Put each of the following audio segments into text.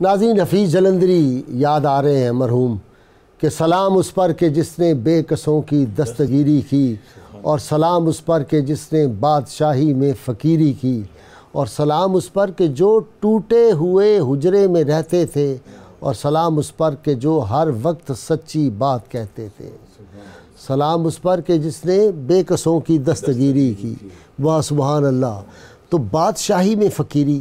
ناظرین، حفیظ جلندری یاد آ رہے ہیں مرحوم، کہ سلام اس پر کہ جس نے بے کسوں کی دستگیری کی، اور سلام اس پر کہ جس نے بادشاہی میں فقیری کی، اور سلام اس پر کہ جو ٹوٹے ہوئے حجرے میں رہتے تھے، اور سلام اس پر کہ جو ہر وقت سچی بات کہتے تھے، سلام اس پر کہ جس نے بے کسوں کی دستگیری کی۔ واہ سبحان اللہ۔ تو بادشاہی میں فقیری،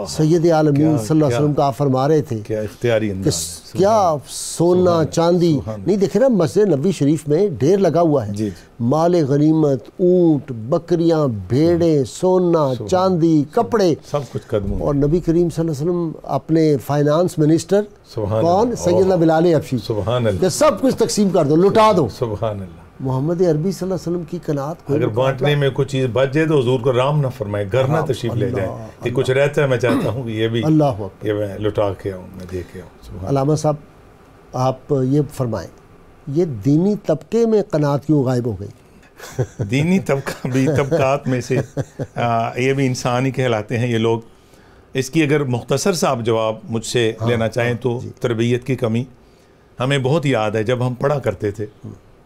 سید عالمین صلی اللہ علیہ وسلم کا آپ فرما رہے تھے کیا اختیاری انداز، کیا سونا چاندی نہیں دیکھے نا، مسجد نبوی شریف میں ڈھیر لگا ہوا ہے، مال غنیمت، اونٹ، بکریاں، بھیڑیں، سونا چاندی، کپڑے، سب کچھ قدموں میں۔ اور نبی کریم صلی اللہ علیہ وسلم اپنے فائنانس منسٹر کون؟ سیدنا بلال حبشی، سبحان اللہ، کہ سب کچھ تقسیم کر دو، لٹا دو۔ سبحان اللہ۔ محمد عربی صلی اللہ علیہ وسلم کی قناعت کو اگر بانٹنے میں کچھ چیز بچ جائے تو حضور کو رام نہ فرمائے، گھر نہ تشریف لے جائیں کہ کچھ رہتا ہے، میں چاہتا ہوں کہ یہ بھی اللہ یہ میں لٹا کے آؤں، میں دے کے آؤں۔ علامہ صاحب آپ یہ فرمائیں، یہ دینی طبقے میں قناعت کیوں غائب ہو گئی؟ دینی طبقہ بھی طبقات میں سے یہ بھی انسان ہی کہلاتے ہیں یہ لوگ۔ اس کی اگر مختصر سا آپ جواب مجھ سے لینا چاہیں تو تربیت کی کمی ہمیں بہت یاد ہے۔ جب ہم پڑھا کرتے تھے،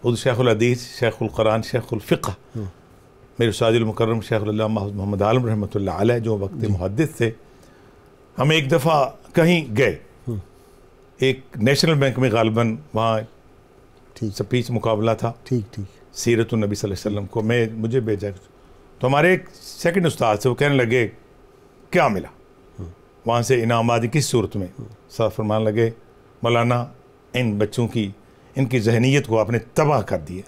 خود شیخ الحدیث، شیخ القرآن، شیخ الفقہ، میرے استاد المکرم شیخ العلامہ محمد عالم رحمۃ اللہ علیہ جو وقت محدث تھے، ہم ایک دفعہ کہیں گئے، ایک نیشنل بینک میں غالباً وہاں سپیچ مقابلہ تھا، سیرت النبی صلی اللہ علیہ وسلم کو مجھے بھیجا، تو ہمارے ایک سیکنڈ استاد سے وہ کہنے لگے کیا ملا وہاں سے انعامات کس صورت میں؟ صاحب فرمانے لگے مولانا ان بچوں کی، ان کی ذہنیت کو آپ نے تباہ کر دیا۔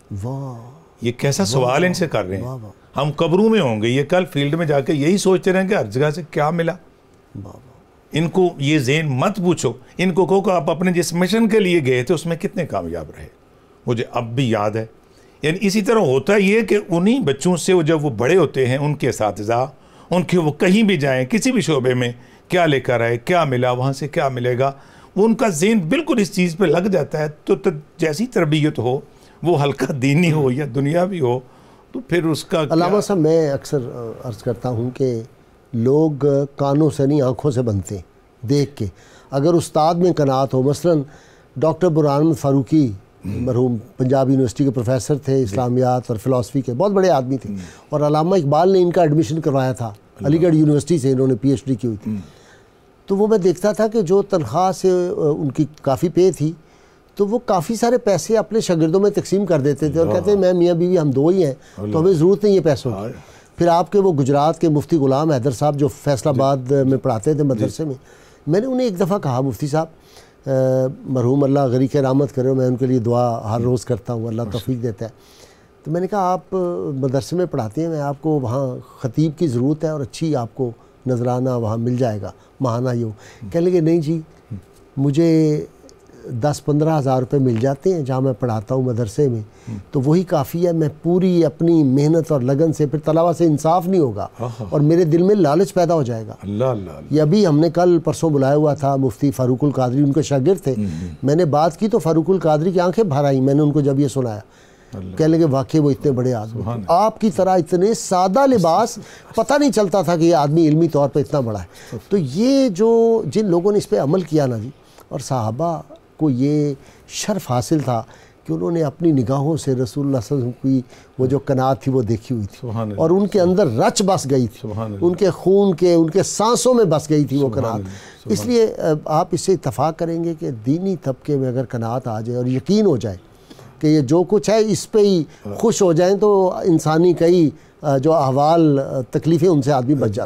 یہ کیسا سوال ان سے کر رہے ہیں؟ ہم قبروں میں ہوں گے، یہ کل فیلڈ میں جا کے یہی سوچتے رہیں کہ ہر جگہ سے کیا ملا۔ ان کو یہ ذہن مت پوچھو، ان کو کہو کہ آپ اپنے جس مشن کے لیے گئے تھے اس میں کتنے کامیاب رہے۔ مجھے اب بھی یاد ہے، یعنی اسی طرح ہوتا یہ کہ انہی بچوں سے جب وہ بڑے ہوتے ہیں، ان کے اساتذہ، ان کے وہ کہیں بھی جائیں کسی بھی شعبے میں، کیا لے کر آئے، کیا ملا، وہاں سے کیا ملے گا، ان کا ذہن بالکل اس چیز پہ لگ جاتا ہے۔ تو جیسی تربیت ہو، وہ ہلکا دینی ہو یا دنیاوی ہو، تو پھر اس کا علامہ صاحب میں اکثر عرض کرتا ہوں کہ لوگ کانوں سے نہیں آنکھوں سے بنتے ہیں، دیکھ کے۔ اگر استاد میں قناعت ہو، مثلا ڈاکٹر برہان احمد فاروقی مرحوم پنجاب یونیورسٹی کے پروفیسر تھے، اسلامیات اور فلسفی کے بہت بڑے آدمی تھے، اور علامہ اقبال نے ان کا ایڈمیشن کروایا تھا علی گڑھ یونیورسٹی سے، انہوں نے پی ایچ ڈی کی ہوئی تھی۔ تو وہ میں دیکھتا تھا کہ جو تنخواہ سے ان کی کافی پے تھی، تو وہ کافی سارے پیسے اپنے شاگردوں میں تقسیم کر دیتے تھے، اور کہتے ہیں میں میاں بیوی ہم دو ہی ہیں تو ہمیں ضرورت نہیں ہے پیسوں کی۔ پھر آپ کے وہ گجرات کے مفتی غلام حیدر صاحب جو فیصل آباد میں پڑھاتے تھے مدرسے میں، میں نے انہیں ایک دفعہ کہا مفتی صاحب مرحوم اللہ غریق رحمت کرے، میں ان کے لیے دعا ہر روز کرتا ہوں، اللہ توفیق دیتا ہے۔ تو میں نے کہا آپ مدرسے میں پڑھاتے ہیں، میں آپ کو وہاں خطیب کی ضرورت ہے اور اچھی آپ کو نذرانہ وہاں مل جائے گا ماہانہ ہی ہو۔ کہنے لگے نہیں جی، مجھے 10-15 ہزار روپے مل جاتے ہیں جہاں میں پڑھاتا ہوں مدرسے میں، تو وہی کافی ہے، میں پوری اپنی محنت اور لگن سے، پھر طلبہ سے انصاف نہیں ہوگا اور میرے دل میں لالچ پیدا ہو جائے گا۔ یہ ابھی ہم نے کل پرسوں بلایا ہوا تھا مفتی فاروق القادری، ان کے شاگرد تھے، میں نے بات کی تو فاروق القادری کی آنکھیں بھر آئیں، میں نے ان کو جب یہ سنایا، کہنے لگے واقعی وہ اتنے بڑے آدمی، آپ کی طرح اتنے سادہ لباس، پتہ نہیں چلتا تھا کہ یہ آدمی علمی طور پہ اتنا بڑا ہے۔ تو یہ جو جن لوگوں نے اس پہ عمل کیا نا جی، اور صحابہ کو یہ شرف حاصل تھا کہ انہوں نے اپنی نگاہوں سے رسول اللہ صلی اللہ علیہ وسلم کی وہ جو قناعت تھی وہ دیکھی ہوئی تھی، اور ان کے اندر رچ بس گئی تھی، ان کے خون کے، ان کے سانسوں میں بس گئی تھی وہ قناعت۔ اس لیے آپ اس سے اتفاق کریں گے کہ دینی طبقے میں اگر قناعت آ جائے اور یقین ہو جائے کہ یہ جو کچھ ہے اس پہ ہی خوش ہو جائیں، تو انسانی کئی جو احوال تکلیفیں ان سے آدمی بچ جاتا ہے۔